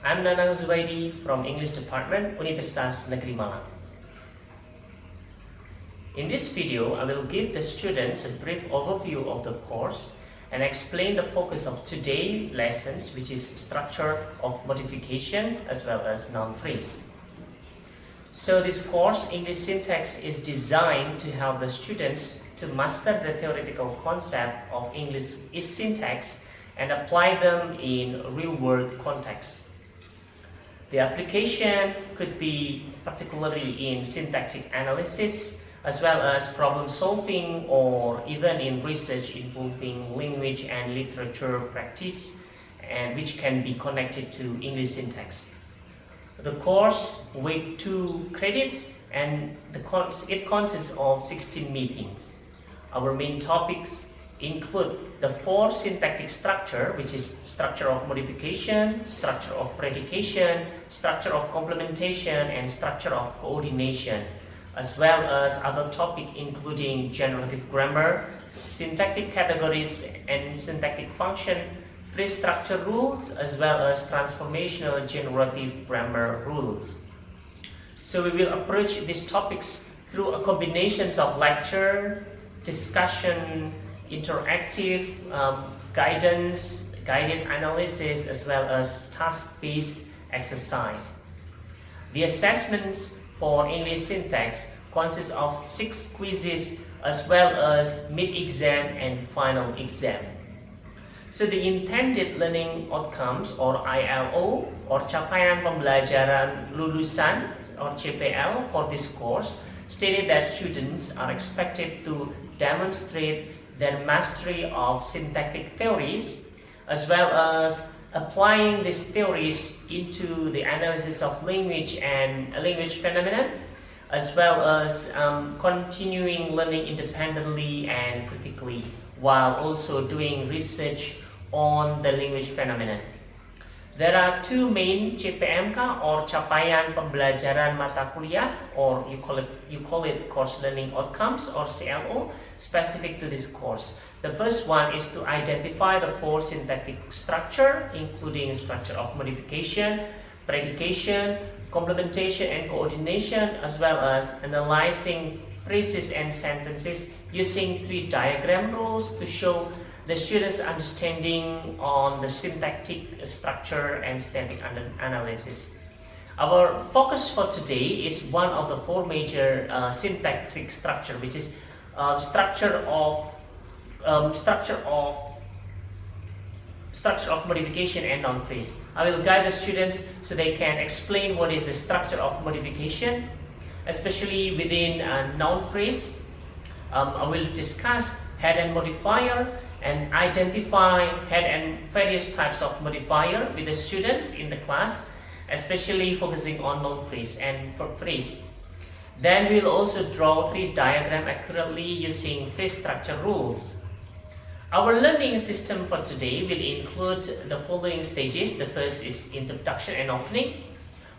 I'm Nanang Zubaidi from English Department, Universitas Negeri Malang. In this video, I will give the students a brief overview of the course and explain the focus of today's lessons, which is structure of modification as well as noun phrase. So this course, English Syntax, is designed to help the students to master the theoretical concept of English syntax and apply them in real-world context. The application could be particularly in syntactic analysis, as well as problem solving, or even in research involving language and literature practice, and which can be connected to English syntax. The course weighs 2 credits and it consists of 16 meetings. Our main topics include the 4 syntactic structure, which is structure of modification, structure of predication, structure of complementation, and structure of coordination, as well as other topics including generative grammar, syntactic categories and syntactic function, phrase structure rules, as well as transformational generative grammar rules. So we will approach these topics through a combination of lecture, discussion, interactive guidance, guided analysis, as well as task-based exercise. The assessments for English syntax consists of 6 quizzes as well as mid-exam and final exam. So the intended learning outcomes, or ILO, or Capaian Pembelajaran Lulusan, or CPL, for this course stated that students are expected to demonstrate their mastery of syntactic theories, as well as applying these theories into the analysis of language and language phenomenon, as well as continuing learning independently and critically, while also doing research on the language phenomenon. There are 2 main CPMK, or Capaian Pembelajaran Mata Kuliah, or you call it course learning outcomes, or CLO, specific to this course. The first one is to identify the 4 syntactic structure, including structure of modification, predication, complementation, and coordination, as well as analyzing phrases and sentences using 3 diagram rules to show the students' understanding on the syntactic structure and static analysis. Our focus for today is one of the 4 major syntactic structure, which is structure of modification and noun phrase. I will guide the students so they can explain what is the structure of modification, especially within a noun phrase. I will discuss head and modifier and identify head and various types of modifier with the students in the class, especially focusing on noun phrase and for phrase. Then we will also draw 3 diagrams accurately using phrase structure rules. Our learning system for today will include the following stages. The first is introduction and opening,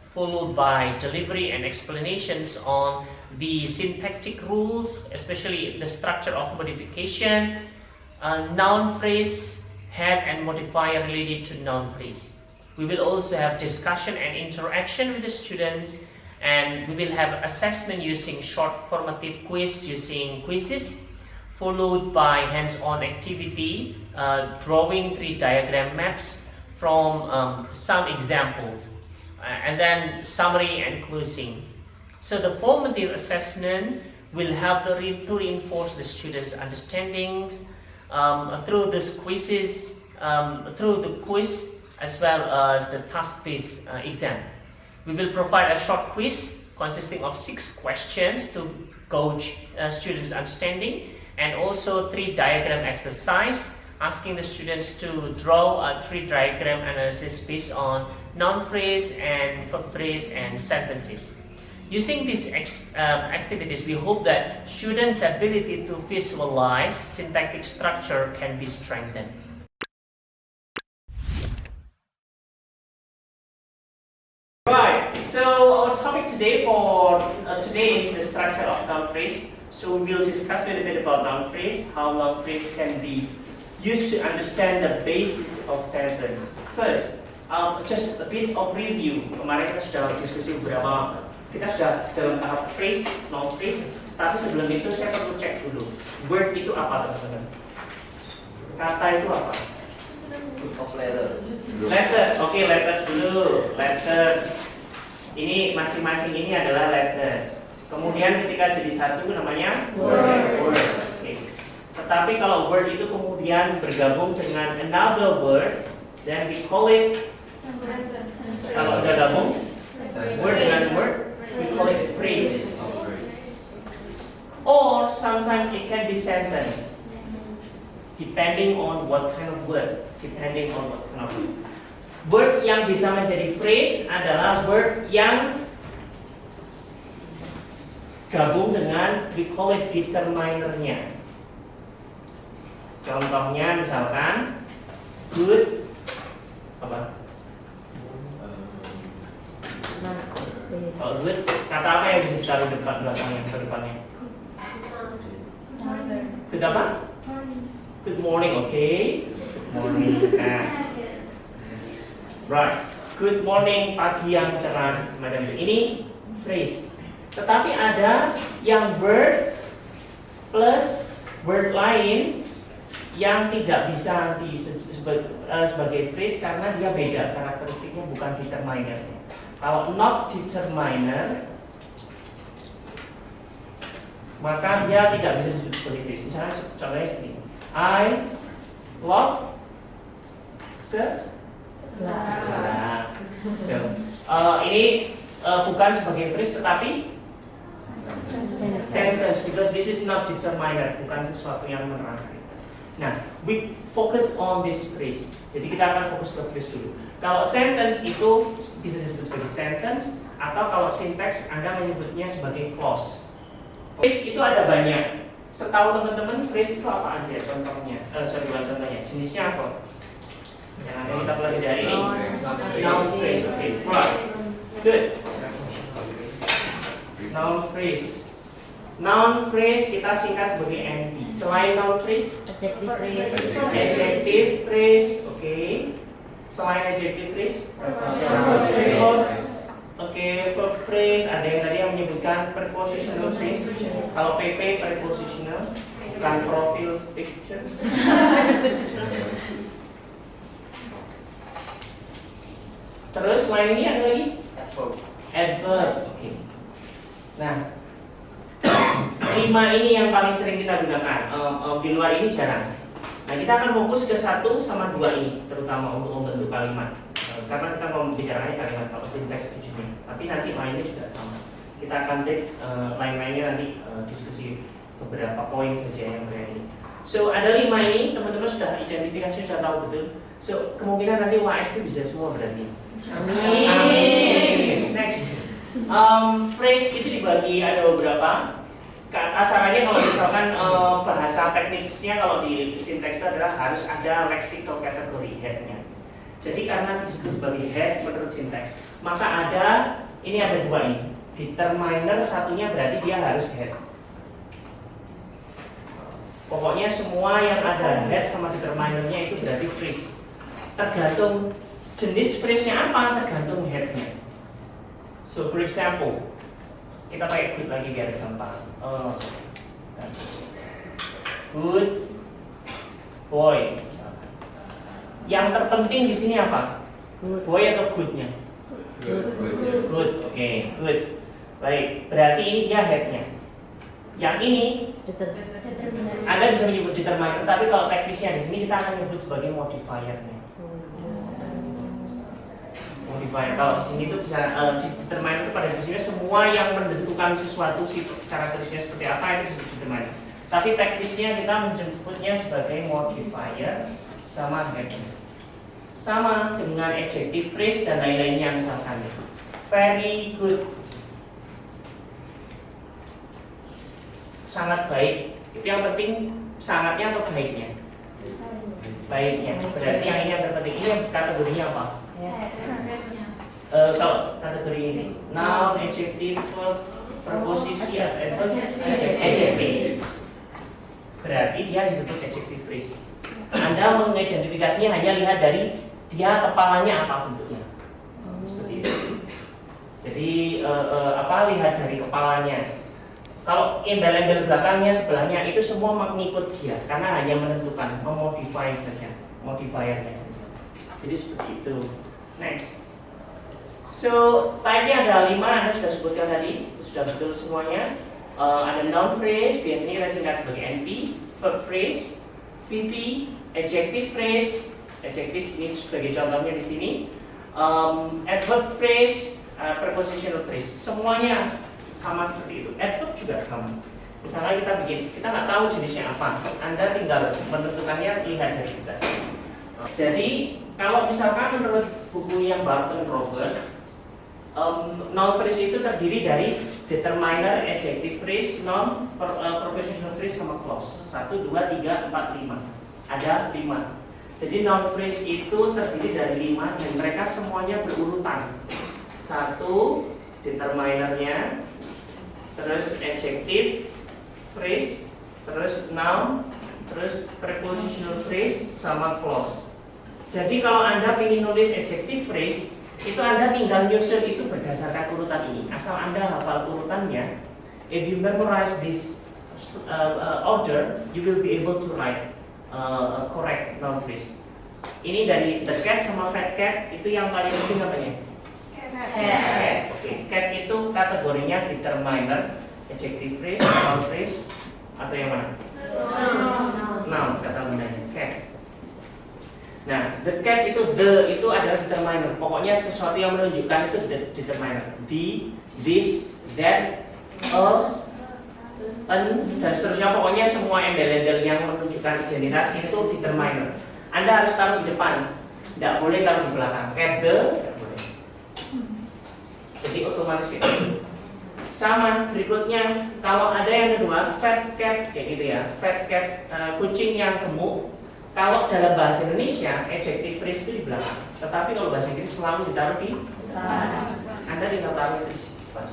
followed by delivery and explanations on the syntactic rules, especially the structure of modification, noun phrase, head and modifier related to noun phrase. We will also have discussion and interaction with the students, and we will have assessment using short formative quiz using quizzes, followed by hands-on activity, drawing 3 diagram maps from some examples, and then summary and closing. So the formative assessment will help to reinforce the students' understandings through these quizzes, through the quiz as well as the task-based exam. We will provide a short quiz consisting of 6 questions to gauge students' understanding, and also 3 diagram exercise asking the students to draw a 3 diagram analysis based on noun phrase and verb phrase and sentences. Using these activities, we hope that students' ability to visualize syntactic structure can be strengthened. Right, so our topic today is the structure of noun phrase. So we will discuss a little bit about noun phrase, how noun phrase can be used to understand the basis of sentence. First, just a bit of review. Kemarin kita sudah diskusi beberapa, kita sudah dalam tahap phrase, non phrase. Tapi sebelum itu saya perlu cek dulu, word itu apa teman-teman? Kata itu apa? Letters. Oke, letters dulu. Letters. Ini masing-masing ini adalah letters. Kemudian ketika jadi satu namanya word. Oke. Tetapi kalau word itu kemudian bergabung dengan another word, then we call it. Kalau udah gabung word dengan word, we call it phrase. Or sometimes it can be sentence, depending on what kind of word. Depending on what kind of word. Word yang bisa menjadi phrase adalah word yang gabung dengan, we call it determinernya. Contohnya misalkan good apa? Kalau good, kata apa yang bisa ditaruh belakangnya, depannya? Good apa? Good morning, okay? Good morning. Nah. Right. Good morning, pagi yang cerah, semacam itu. Ini phrase. Tetapi ada yang word plus word lain yang tidak bisa sebagai phrase karena dia beda karakteristiknya, bukan determiner. Kalau not determiner, maka dia tidak bisa disebut sebagai phrase. Misalnya contohnya seperti ini. I love sekolah. So, ini bukan sebagai phrase tetapi sentence, because this is not determiner, bukan sesuatu yang menerangkan. Nah, we focus on this phrase. Jadi kita akan fokus ke phrase dulu. Kalau sentence itu bisa disebut sebagai sentence, atau kalau syntax Anda menyebutnya sebagai clause. Phrase itu ada banyak. Setahu teman-teman phrase itu apa aja contohnya? Bukan contohnya, jenisnya apa? Yang akan kita pelajari ini noun phrase. Okay, right. Good. Noun phrase. Noun phrase kita singkat sebagai NP. Selain noun phrase, adjective phrase. Okay. Selain adjective phrase, oke, verb phrase. Ada yang tadi yang menyebutkan prepositional phrase. Kalau PP prepositional, bukan profile picture. Terus selain ini ada lagi adverb. Oke. Nah, 5 ini yang paling sering kita gunakan. Di luar ini jarang. Nah, kita akan fokus ke 1 sama 2 ini, terutama untuk membentuk kalimat. Karena kita mau membicarakan kalimat kalau sintaks ujungnya. Tapi nanti lainnya juga sama. Kita akan take lain-lainnya nanti diskusi beberapa poin saja yang berada ini. So, ada 5 ini, teman-teman sudah identifikasi, sudah tahu betul. So, kemungkinan nanti UAS itu bisa semua berarti. Amin. Next. Phrase itu dibagi ada beberapa. Kasarannya kalau misalkan bahasa teknisnya kalau di syntax itu adalah harus ada lexical category head-nya. Jadi karena disebut sebagai head menurut syntax, maka ada 2 ini. Determiner satunya berarti dia harus head. Pokoknya semua yang ada head sama determinernya itu berarti phrase. Tergantung jenis phrase-nya apa, tergantung head-nya. So for example, kita pakai good lagi biar gampang. Good boy. Yang terpenting di sini apa? Boy atau good-nya? Good. Oke, good. Baik, berarti ini dia head-nya. Yang ini Anda bisa menyebut determiner, tapi kalau teknisnya di sini kita akan menyebut sebagai modifier-nya. Modifier. Kalau di sini itu bisa determiner itu pada dasarnya semua yang menentukan sesuatu karakteristiknya seperti apa itu disebut determiner. Tapi teknisnya kita menyebutnya sebagai modifier sama head. Sama dengan adjective phrase dan lain-lainnya misalkan. Very good. Sangat baik. Itu yang penting sangatnya atau baiknya? Baiknya. Berarti yang ini yang terpenting. Ini kategorinya apa? Kalau kategori ini noun, adjective, verb, preposisi, adjective. Berarti dia disebut adjective phrase. Anda mengidentifikasinya hanya lihat dari dia kepalanya apa bentuknya. Seperti itu. Jadi lihat dari kepalanya. Kalau embel-embel belakangnya, sebelahnya itu semua mengikut dia karena hanya menentukan, memodify saja, modifiernya saja. Jadi seperti itu. Next. So type-nya ada 5, Anda sudah sebutkan tadi, sudah betul semuanya. Ada noun phrase, biasanya kita singkat sebagai NP, verb phrase, VP, adjective phrase, adjective ini sebagai contohnya di sini, adverb phrase, prepositional phrase, semuanya sama seperti itu. Adverb juga sama. Misalnya kita nggak tahu jenisnya apa, Anda tinggal menentukannya lihat dari kita. Jadi kalau misalkan menurut buku yang Barton Roberts, noun phrase itu terdiri dari determiner, adjective phrase, noun, prepositional phrase sama clause. 1, 2, 3, 4, 5. Ada 5. Jadi noun phrase itu terdiri dari 5 dan mereka semuanya berurutan. 1 determinernya, terus adjective phrase, terus noun, terus prepositional phrase sama clause. Jadi kalau Anda ingin nulis adjective phrase, itu Anda tinggal nyusun itu berdasarkan urutan ini. Asal Anda hafal urutannya, if you memorize this order, you will be able to write a correct noun phrase. Ini dari the cat sama fat cat, itu yang paling penting apanya? Cat. Oke, cat itu kategorinya determiner, adjective phrase, noun phrase, atau yang mana? Noun, kata bundanya, cat. Nah, the cat itu adalah determiner. Pokoknya sesuatu yang menunjukkan itu determiner. The, this, that, an, dan seterusnya. Pokoknya semua embel-embel yang menunjukkan identitas itu determiner. Anda harus taruh di depan, tidak boleh taruh di belakang. Cat the, tidak boleh. Jadi otomatis gitu. Sama berikutnya, kalau ada yang kedua, fat cat kayak gitu ya, fat cat, kucing yang gemuk. Kalau dalam bahasa Indonesia, adjective phrase itu di belakang. Tetapi kalau bahasa Inggris selalu ditaruh di depan. Anda tinggal taruh itu di depan.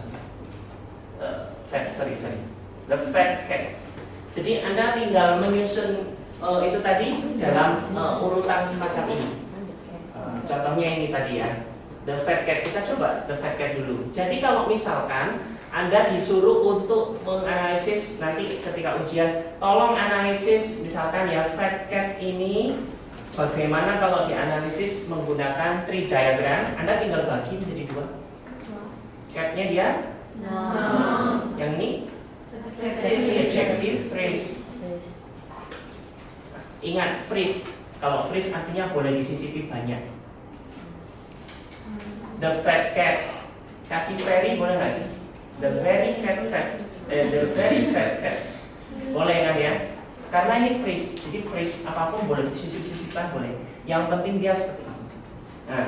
The fat cat. Jadi Anda tinggal menyusun itu tadi dalam urutan semacam ini. Contohnya ini tadi ya, the fat cat. Kita coba the fat cat dulu. Jadi kalau misalkan Anda disuruh untuk menganalisis nanti ketika ujian, tolong analisis misalkan ya fat cat ini bagaimana kalau dianalisis menggunakan tree diagram. Anda tinggal bagi menjadi 2. Catnya dia? Yang ini? Adjective phrase. Ingat phrase. Kalau phrase artinya boleh disisipi banyak. The fat cat. Kasih very boleh nggak sih? The very fat cat. Boleh kan ya? Karena ini phrase, jadi phrase apapun boleh disisip-sisipkan boleh. Yang penting dia seperti ini. Nah,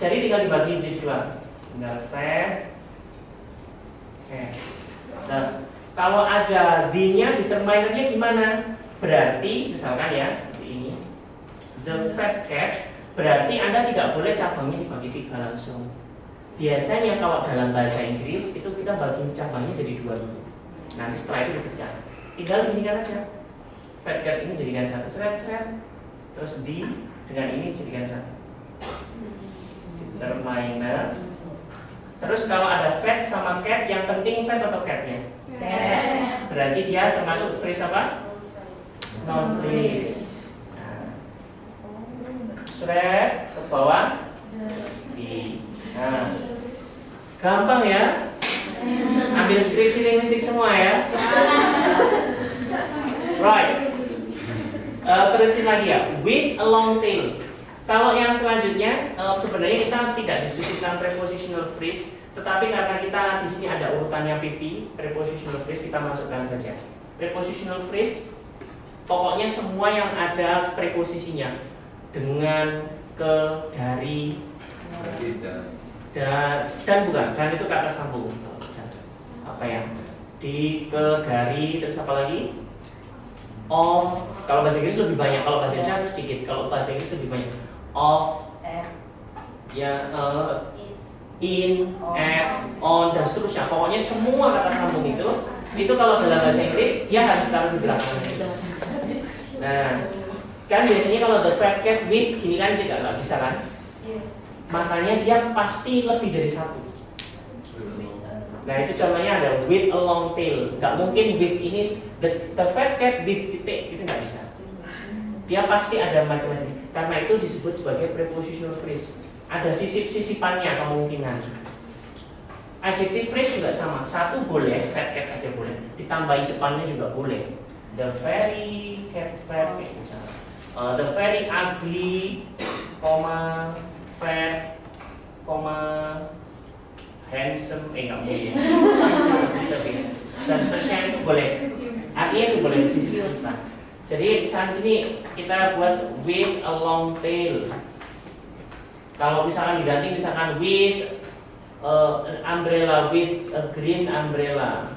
jadi tinggal dibagi jadi 2. Tinggal fat. Nah, kalau ada the-nya, determinernya gimana? Berarti misalkan ya seperti ini. The fat cat. Berarti Anda tidak boleh cabangnya dibagi 3 langsung. Biasanya kalau dalam bahasa Inggris itu kita bagi cabangnya jadi 2 dulu. Nanti setelah itu dipecah. Tinggal beginikan aja. Fat cat ini jadikan 1 seret. Terus di dengan ini jadikan 1. Determiner. Terus kalau ada fat sama cat, yang penting fat atau catnya? Cat. Berarti dia termasuk phrase apa? Noun phrase. Seret ke bawah. Di. Nah, gampang ya. Ambil skripsi linguistik semua ya. Right. Terusin lagi ya. With a long tail. Kalau yang selanjutnya sebenarnya kita tidak diskusi tentang prepositional phrase, tetapi karena kita di sini ada urutannya PP, prepositional phrase kita masukkan saja. Prepositional phrase pokoknya semua yang ada preposisinya dengan, ke, dari, dan bukan, dan itu kata sambung. Apa ya? Di, ke, dari, terus apa lagi? Of. Kalau bahasa Inggris lebih banyak, kalau bahasa Indonesia sedikit. Kalau bahasa Inggris lebih banyak. Of, ya, in, at, on, dan seterusnya. Pokoknya semua kata sambung itu kalau dalam bahasa Inggris dia harus ditaruh di belakang. Nah, Kan biasanya kalau the fat cat with gini kan juga nggak bisa kan? Makanya dia pasti lebih dari satu. Nah itu contohnya ada with a long tail. Nggak mungkin with ini the fat cat with titik, itu nggak bisa. Dia pasti ada macam-macam. Karena itu disebut sebagai prepositional phrase. Ada sisip-sisipannya kemungkinan. Adjective phrase juga sama. Satu boleh, fat cat aja boleh. Ditambahin depannya juga boleh. The very cat fat misalnya. The very ugly, fat, handsome, nggak boleh. Dan seterusnya itu boleh. Artinya itu boleh disisipkan. Jadi saat sini kita buat with a long tail. Kalau misalkan diganti misalkan with an umbrella, with a green umbrella.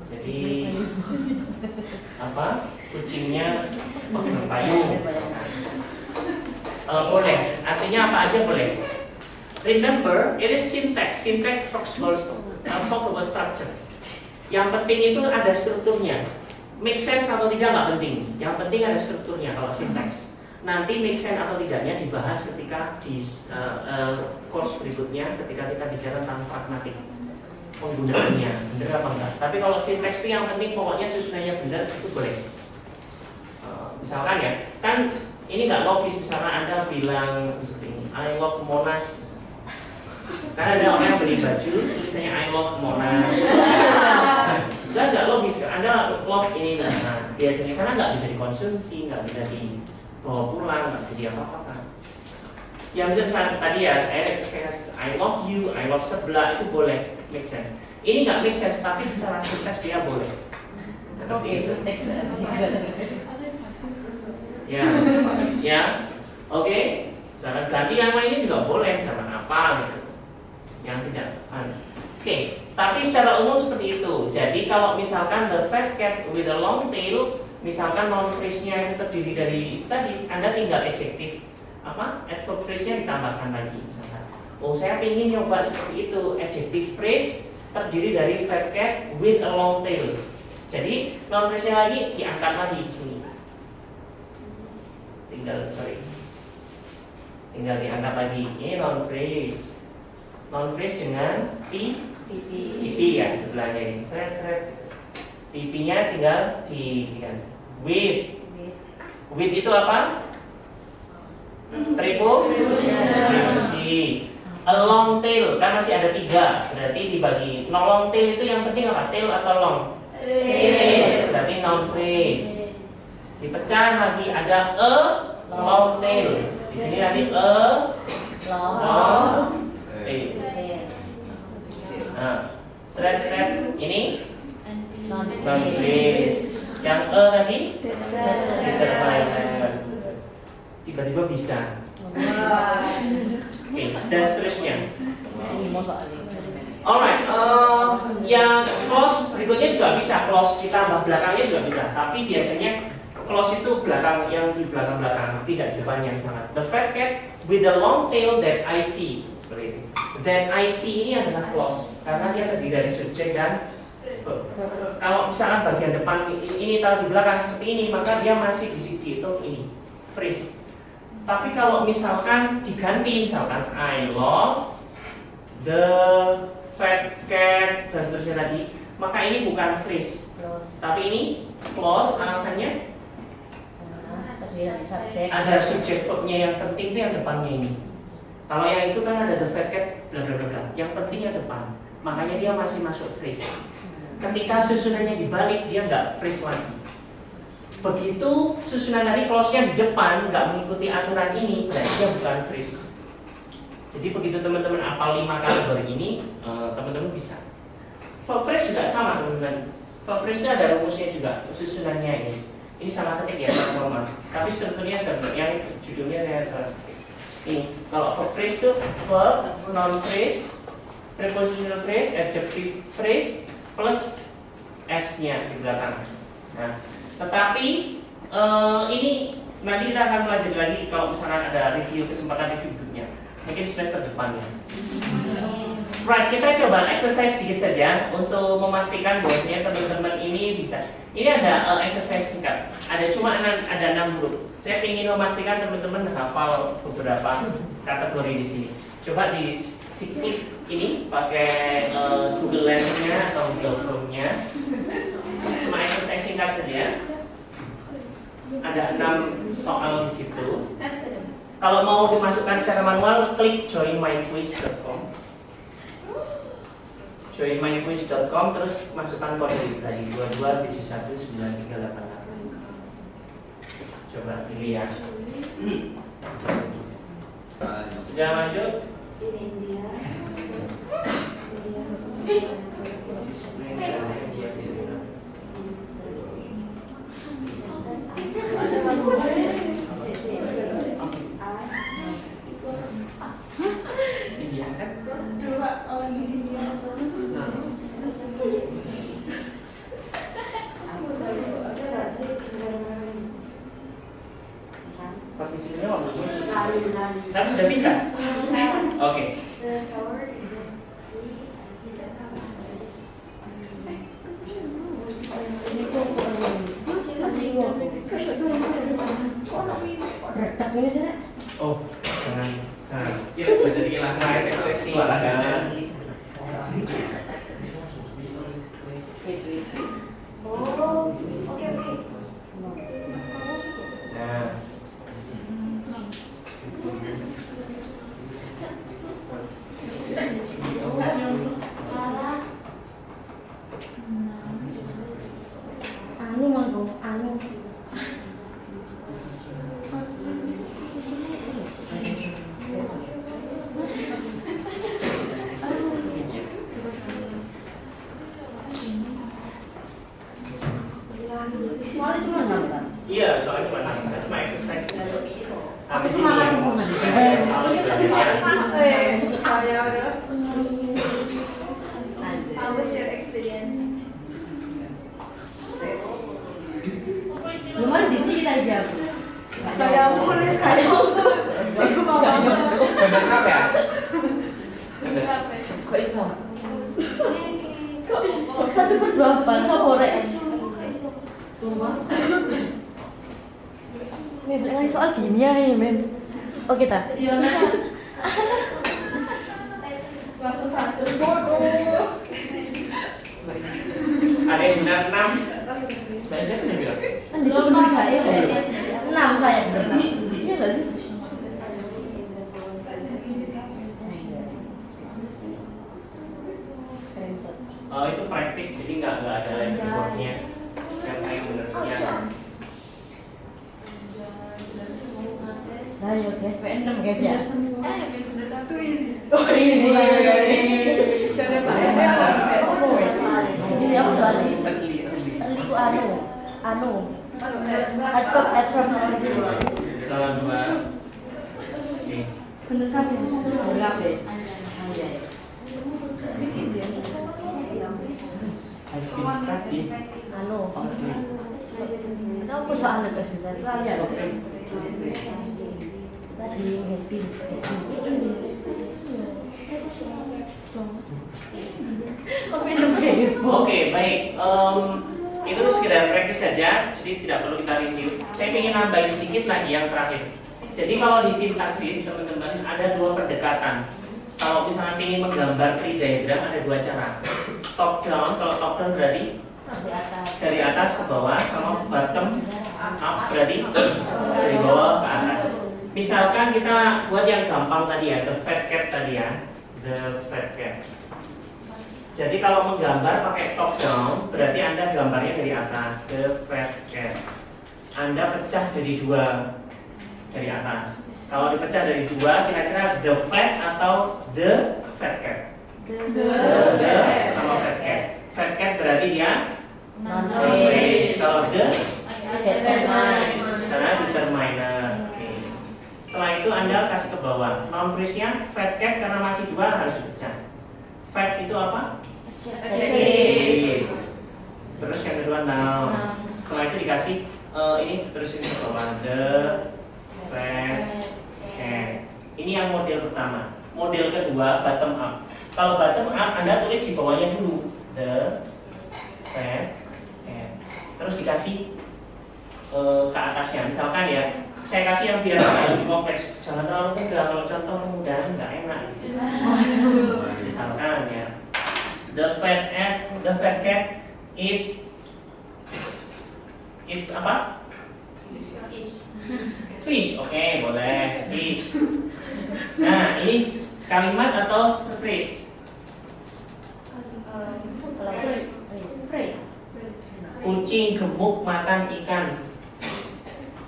Jadi apa? Kucingnya pegang payung. Boleh. Artinya apa aja boleh. Remember, it is syntax. Syntax talks about structure. Yang penting itu ada strukturnya. Make sense atau tidak nggak penting. Yang penting ada strukturnya kalau syntax. Nanti make sense atau tidaknya dibahas ketika di course berikutnya ketika kita bicara tentang pragmatik penggunaannya, benar apa enggak. Tapi kalau syntax itu yang penting pokoknya susunannya benar itu boleh. Misalkan ya, kan ini nggak logis misalkan Anda bilang seperti ini, I love Monas. Karena ada orang yang beli baju tulisannya I love Monas. Kan nggak logis, Anda love ini. Nah, biasanya karena nggak bisa dikonsumsi, nggak bisa dibawa pulang, nggak bisa diapa-apakan. Yang misalnya tadi ya, I love you, I love sebelah itu boleh, make sense. Ini nggak make sense, tapi secara sintaks dia boleh. Oke, ya, oke. Cara ganti yang lainnya juga boleh, cara apa gitu. Yang tidak. Oke, tapi secara umum seperti itu. Jadi kalau misalkan the fat cat with a long tail, misalkan noun phrase-nya itu terdiri dari tadi, Anda tinggal adjective adverb phrase-nya ditambahkan lagi misalkan. Oh, saya ingin nyoba seperti itu. Adjective phrase terdiri dari fat cat with a long tail. Jadi noun phrase-nya lagi diangkat lagi di sini. Tinggal diangkat lagi. Ini noun phrase. Noun phrase dengan PP ya sebelahnya ini. Seret. PP-nya tinggal diganti. With itu apa? Preposisi. A long tail kan masih ada 3. Berarti dibagi. Long tail itu yang penting apa? Tail atau long? Tail. Berarti noun phrase. Dipecah lagi ada a long tail. Di sini nanti a long tail. Nah, seret. Ini noun phrase. Yang a tadi determiner. Tiba-tiba bisa. Oke, dan seterusnya. Alright, yang clause berikutnya juga bisa. Clause ditambah belakangnya juga bisa. Tapi biasanya clause itu belakang, yang di belakang, tidak di depan yang sangat. The fat cat with the long tail that I see. Seperti itu. That I see ini adalah clause karena dia terdiri dari subjek dan verb. Kalau misalkan bagian depan ini taruh di belakang seperti ini, maka dia masih dihitung ini phrase. Tapi kalau misalkan diganti, misalkan I love the fat cat dan seterusnya tadi, maka ini bukan phrase, tapi ini clause. Alasannya ada subjek verbnya yang penting itu yang depannya ini. Kalau yang itu kan ada the fat cat bla bla bla, yang pentingnya depan, makanya dia masih masuk phrase. Ketika susunannya dibalik, dia nggak phrase lagi. Begitu susunan dari clause-nya di depan nggak mengikuti aturan ini, berarti dia bukan phrase. Jadi begitu teman-teman hafal 5 kali baru ini, teman-teman bisa. Verb phrase juga sama teman-teman. Verb phrase itu ada rumusnya juga, susunannya ini. Ini sama ketik ya, sama normal. Tapi strukturnya seperti yang judulnya saya salah ketik. Ini kalau verb phrase itu verb, noun phrase, prepositional phrase, adjective phrase plus s-nya di belakang. Nah, tetapi ini nanti kita akan pelajari lagi kalau misalkan ada kesempatan review berikutnya, mungkin semester depannya. Right, kita coba exercise sedikit saja untuk memastikan bahwasanya teman-teman ini bisa. Ini ada exercise singkat. Ada cuma ada 6 grup. Saya ingin memastikan teman-teman hafal beberapa kategori di sini. Coba diklik ini pakai Google Lens-nya atau Google Chrome-nya. Cuma exercise singkat saja. Ada 6 soal di situ. Kalau mau dimasukkan secara manual, klik joinmyquiz.com. joinmyquiz.com, terus masukkan kode tadi 22719388. Coba pilih ya. Sudah masuk? Tapi sudah bisa? Oke. Oh, jangan. Kita belajar di kelas ekspresi olahraga. Oke. Nah. Iya, soalnya cuma exercise. Habis ini How was your experience? Lumayan di sini kita aja. Kayak nulis kayak aku mau Bener apa ya? Kok iso? Satu per 2 ban sore. Sumpah. Mem, lagi soal kimia ya, Mem. Oke, ta? Iya, Mem. Masa satu ada yang benar 6. Banyak juga. Kan di sini enggak ya, Mem. 6 saya benar. Iya enggak sih? Oh, itu praktis, jadi nggak ada lagi keyboardnya. Siapa yang benar sekian? Nah, yuk guys, P6 guys ya. Itu easy. Ini Cara Pak Emel. jadi aku soalnya tadi ku anu adverb Salah 2. Oke. bener kan ya? Bener ya? Anu. Kamu soalnya guys bentar. Iya loh guys. Tadi SP. Oke, baik. Itu sekedar praktis saja, jadi tidak perlu kita review. Saya ingin nambahin sedikit lagi yang terakhir. Jadi kalau di sintaksis teman-teman ada 2 pendekatan. Kalau misalnya ingin menggambar tree diagram ada 2 cara. Top down, kalau top down berarti dari atas ke bawah, sama bottom up berarti dari bawah ke atas. Misalkan kita buat yang gampang tadi ya, the fat cat tadi ya, the fat cat. Jadi kalau menggambar pakai top down, berarti Anda gambarnya dari atas, the fat cat. Anda pecah jadi 2 dari atas. Kalau dipecah dari 2, kira-kira the fat atau the fat cat? The sama fat cat. Fat cat berarti dia non-phrase. Kalau the karena determiner. Oke. Setelah itu Anda kasih ke bawah. Non-phrase-nya fat cat karena masih 2 harus dipecah. Fat itu apa? Terus yang kedua noun. Setelah itu dikasih ini terusin ke bawah, the fat cat. Ini yang model pertama. Model kedua bottom up. Kalau bottom up Anda tulis di bawahnya dulu, the fat cat. terus dikasih ke atasnya. Misalkan ya, saya kasih yang biar lebih kompleks, jangan terlalu mudah. Kalau contoh mudah nggak enak. Misalkan ya, the fat cat it's apa? Fish, oke, boleh fish. Nah, ini kalimat atau phrase? Kucing gemuk makan ikan.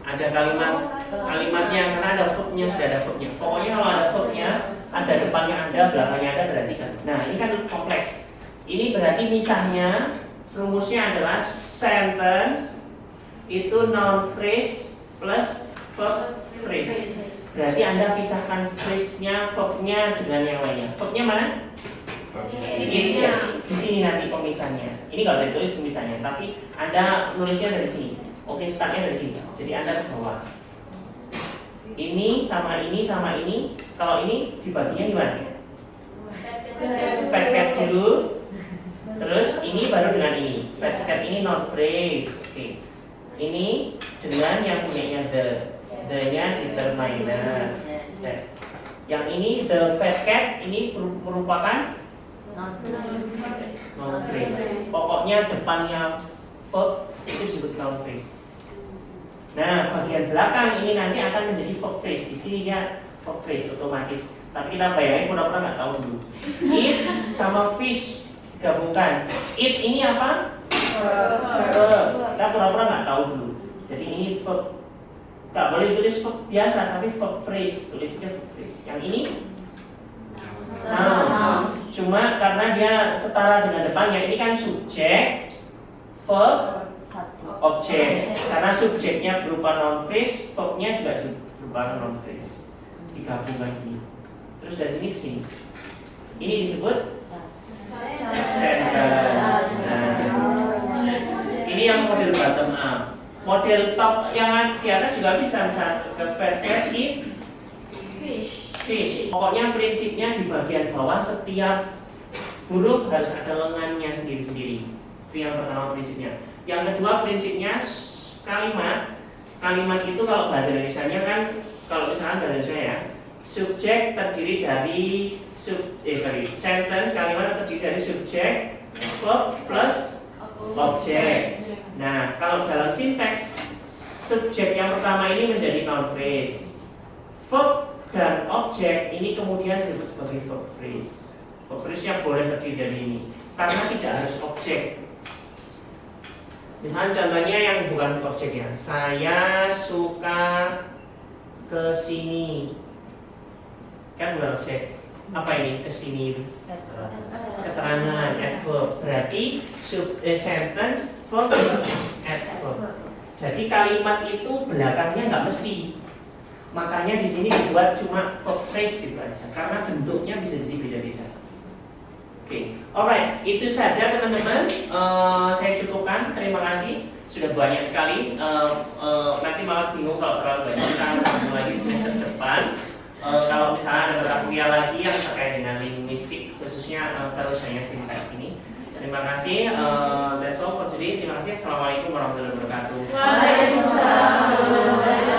Ada kalimatnya karena ada verbnya, sudah ada verbnya. Pokoknya kalau ada verbnya, ada depannya ada, belakangnya ada, berarti kan. Nah, ini kan kompleks. Ini berarti misalnya rumusnya adalah sentence itu noun phrase plus verb phrase. Berarti Anda pisahkan phrase-nya, verb-nya dengan yang lainnya. Verb-nya mana? It's ya. Di sini nanti pemisahnya. Ini nggak usah ditulis pemisahnya, tapi Anda nulisnya dari sini. Oke, startnya dari sini. Jadi Anda ke bawah. Ini sama ini sama ini. Kalau ini dibaginya gimana? Fat cat dulu. Terus ini baru dengan ini. Fat cat ini noun phrase. Oke. Ini dengan yang punyanya the-nya determiner. Yang ini the fat cat ini merupakan noun phrase. Pokoknya depannya verb itu disebut noun phrase. Nah, bagian belakang ini nanti akan menjadi verb phrase. Di sini dia verb phrase otomatis. Tapi kita bayangin pura-pura nggak tahu dulu. Eat sama fish digabungkan. Eat ini apa? Verb. Kita pura-pura nggak tahu dulu. Jadi ini verb. Nggak boleh tulis verb biasa, tapi verb phrase. Tulis aja verb phrase. Yang ini noun. Cuma karena dia setara dengan depannya, ini kan subjek, verb, objek. Karena subjeknya berupa noun phrase, verbnya juga berupa noun phrase. Digabungkan ini. Terus dari sini ke sini. Ini disebut sentence. Ini yang model bottom up. Model top yang di atas juga bisa, misalnya the fat cat eats fish. Pokoknya prinsipnya di bagian bawah setiap huruf harus ada lengannya sendiri-sendiri. Itu yang pertama prinsipnya. Yang kedua prinsipnya kalimat itu kalau bahasa Indonesianya kan, kalau misalnya bahasa Indonesia ya, subjek terdiri dari sentence kalimat terdiri dari subjek, verb plus objek. Nah, kalau dalam sinteks subjek yang pertama ini menjadi noun phrase. Verb dan objek ini kemudian disebut sebagai verb phrase. Verb phrase-nya boleh terdiri dari ini karena tidak harus objek. Misalnya contohnya yang bukan objek ya. Saya suka ke sini. Kan bukan objek. Apa ini ke sini? Keterangan adverb. Berarti sentence verb adverb. Jadi kalimat itu belakangnya nggak mesti. Makanya di sini dibuat cuma verb phrase gitu aja. Karena bentuknya bisa jadi beda-beda. Oke, alright, itu saja teman-teman. Saya cukupkan. Terima kasih. Sudah banyak sekali. Nanti malah bingung kalau terlalu banyak. Kita akan sambung lagi semester depan. Kalau misalnya ada mata kuliah lagi yang terkait dengan linguistik, khususnya terusannya sintaks ini. Terima kasih. That's all for today. Terima kasih. Assalamualaikum warahmatullahi wabarakatuh. Waalaikumsalam.